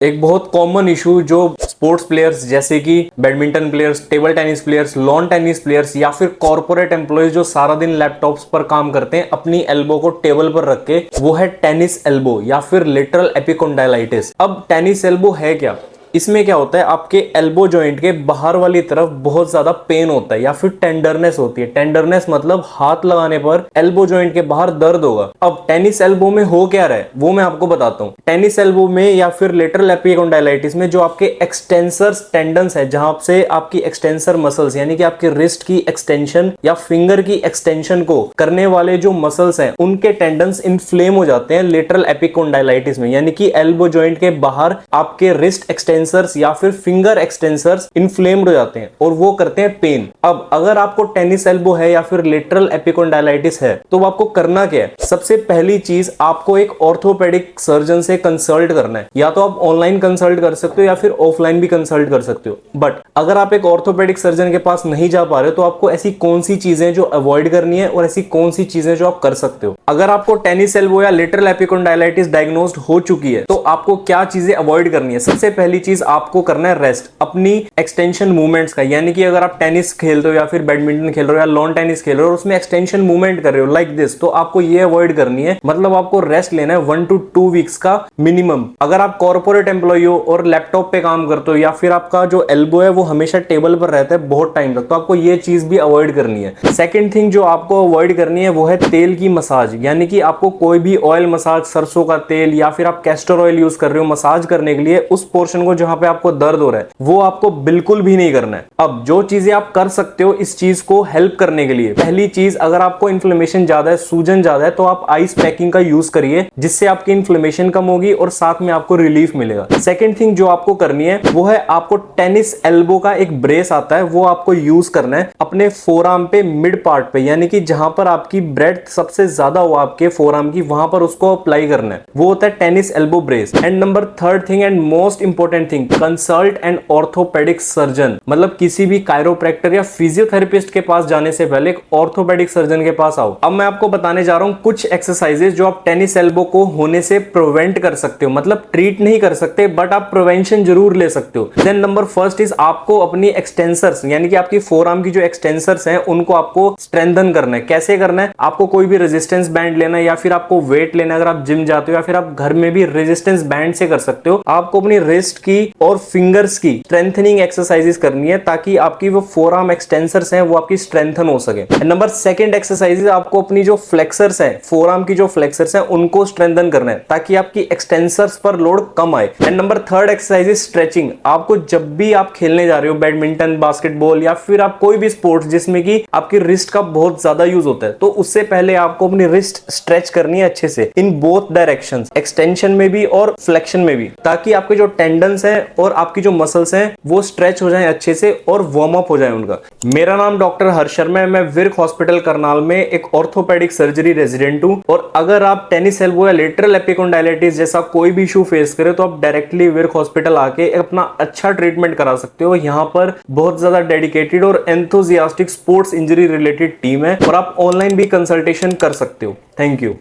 एक बहुत common issue जो स्पोर्ट्स प्लेयर्स जैसे कि badminton players, table tennis players, lawn tennis players या फिर कॉर्पोरेट एम्प्लॉयज जो सारा दिन लैपटॉप्स पर काम करते हैं अपनी एल्बो को टेबल पर रख के, वो है टेनिस एल्बो या फिर लेटरल एपिकोंडाइलाइटिस। अब टेनिस एल्बो है क्या? इसमें क्या होता है, आपके एल्बो जॉइंट के बाहर वाली तरफ बहुत ज्यादा पेन होता है या फिर टेंडरनेस होती है। टेंडरनेस मतलब हाथ लगाने पर एल्बो जॉइंट के बाहर दर्द होगा। अब टेनिस एल्बो में हो क्या रहा है वो मैं आपको बताता हूँ। टेनिस एल्बो में या फिर लेटरल एपिकोंडाइलाइटिस में जो आपके एक्सटेंसर्स टेंडन्स है, जहां से आपकी एक्सटेंसर मसल्स यानी कि आपके रिस्ट की एक्सटेंशन या फिंगर की एक्सटेंशन को करने वाले जो मसल्स हैं उनके टेंडन्स इन्फ्लेम हो जाते हैं लेटरल एपिकोंडाइलाइटिस में, यानी कि एल्बो जॉइंट के बाहर आपके रिस्ट एक्सटेंसर्स या फिर फिंगर एक्सटेंसर्स इन्फ्लेम्ड हो जाते हैं और वो करते हैं पेन। अब अगर आपको टेनिस एल्बो है या फिर लेटरल एपिकोंडाइलाइटिस है तो आपको करना क्या है? सबसे पहली चीज, आपको एक ऑर्थोपेडिक सर्जन से कंसल्ट करना है। या तो आप ऑनलाइन कंसल्ट कर सकते हो या फिर ऑफलाइन भी कंसल्ट कर सकते हो। बट अगर आप एक ऑर्थोपेडिक सर्जन के पास नहीं जा पा रहे हो तो आपको ऐसी कौन सी चीजें जो अवॉइड करनी है और ऐसी कौन सी चीजें जो आप कर सकते हो। अगर आपको टेनिस एल्बो या लेटरल एपिकोंडाइलाइटिस डायग्नोस्ड हो चुकी है तो आपको क्या चीजें अवॉइड करनी है? सबसे पहली चीज, आपको करना है रेस्ट अपनी एक्सटेंशन मूवमेंट्स का। यानी कि अगर आप टेनिस खेल रहे हो या फिर बैडमिंटन खेल रहे हो या लॉन टेनिस खेल रहे हो और उसमें एक्सटेंशन मूवमेंट कर रहे हो लाइक दिस, तो आपको ये अवॉइड करनी है। मतलब आपको रेस्ट लेना है 1 to 2 वीक्स का मिनिमम। अगर आप कॉर्पोरेट एम्प्लॉय हो और लैपटॉप पे काम करते हो या फिर आपका जो एल्बो है वो हमेशा टेबल पर रहता है बहुत टाइम तक, तो आपको ये चीज भी अवॉइड करनी है। सेकेंड थिंग जो आपको अवॉइड करनी है वो है तेल की मसाज। यानी कि आपको कोई भी ऑयल मसाज, सरसों का तेल या फिर आप कैस्टर ऑयल यूज कर रहे हो मसाज करने के लिए, उस पोर्शन को जहां पे आपको दर्द हो रहा है वो आपको बिल्कुल भी नहीं करना है। अब जो चीजें आप कर सकते हो इस चीज को हेल्प करने के लिए, पहली चीज, अगर आपको इन्फ्लेमेशन ज्यादा है, सूजन ज्यादा है, तो आप आइस पैकिंग का यूज करिए जिससे आपकी इन्फ्लेमेशन कम होगी और साथ में आपको रिलीफ मिलेगा। सेकेंड थिंग जो आपको करनी है वो है आपको टेनिस एल्बो का एक ब्रेस आता है वो आपको यूज करना है अपने फोरआर्म पे, मिड पार्ट पे, यानी कि जहां पर आपकी ब्रेड्थ सबसे ज्यादा हो आपके फोरआर्म की, वहां पर उसको अप्लाई करना है। वो होता है tennis elbow brace. And number third thing and most important thing, consult and orthopaedic surgeon. मतलब किसी भी कायरोप्रैक्टर या फिजियोथेरेपिस्ट के पास जाने से पहले एक ऑर्थोपेडिक सर्जन के पास आओ। अब मैं आपको बताने जा रहा हूं कुछ एक्सरसाइजेस जो आप टेनिस एल्बो को होने से प्रिवेंट कर सकते हो। मतलब ट्रीट नहीं कर सकते बट आप प्रिवेंशन जरूर ले सकते हो। देन नंबर फर्स्ट इज, आपको अपनी एक्सटेंसर्स यानी कि आपकी फोरआर्म की जो एक्सटेंसर्स हैं उनको आपको स्ट्रेंथन करना है। कैसे करना है? आपको कोई भी रेजिस्टेंस बैंड लेना है या फिर आपको वेट लेना है। अगर आप जिम जाते हो या फिर आप घर में भी रेजिस्टेंस बैंड से कर सकते हो। आपको अपनी रिस्ट की और फिंगर्स की स्ट्रेंथनिंग एक्सरसाइजेस करनी है ताकि आपकी वो फोरआर्म एक्सटेंसर्स हैं वो आपकी स्ट्रेंथन हो सके। नंबर सेकंड एक्सरसाइजेस, आपको अपनी जो फ्लेक्सर्स हैं, फोरआर्म की जो फ्लेक्सर्स हैं उनको स्ट्रेंथन करना है ताकि आपकी एक्सटेंसर्स पर लोड कम आए। And number third exercise is stretching. आपको जब भी आप खेलने जा रहे हो, बैडमिंटन, बास्केटबॉल या फिर आप कोई भी स्पोर्ट्स जिसमें कि आपकी रिस्ट का बहुत ज्यादा यूज होता है, तो उससे पहले आपको अपनी रिस्ट स्ट्रेच करनी है अच्छे से इन बोथ डायरेक्शंस, एक्सटेंशन में भी और फ्लेक्शन में भी, ताकि आपके जो टेंडन्स हैं और आपकी जो मसल्स हैं वो स्ट्रेच हो जाएं अच्छे से और वार्म अप हो जाए उनका। मेरा नाम डॉक्टर हर्ष शर्मा है। मैं विर्क हॉस्पिटल करनाल में एक ऑर्थोपेडिक सर्जरी रेजिडेंट हूं। और अगर आप टेनिस एल्बो या लेटरल एपिकोंडाइलाइटिस जैसा कोई भी इशू फेस करें तो आप डायरेक्टली विर्क हॉस्पिटल आके अपना अच्छा ट्रीटमेंट करा सकते हो। यहाँ पर बहुत ज्यादा डेडिकेटेड और enthusiastic sports injury related team है और आप ऑनलाइन भी कंसल्टेशन कर सकते हो। Thank you.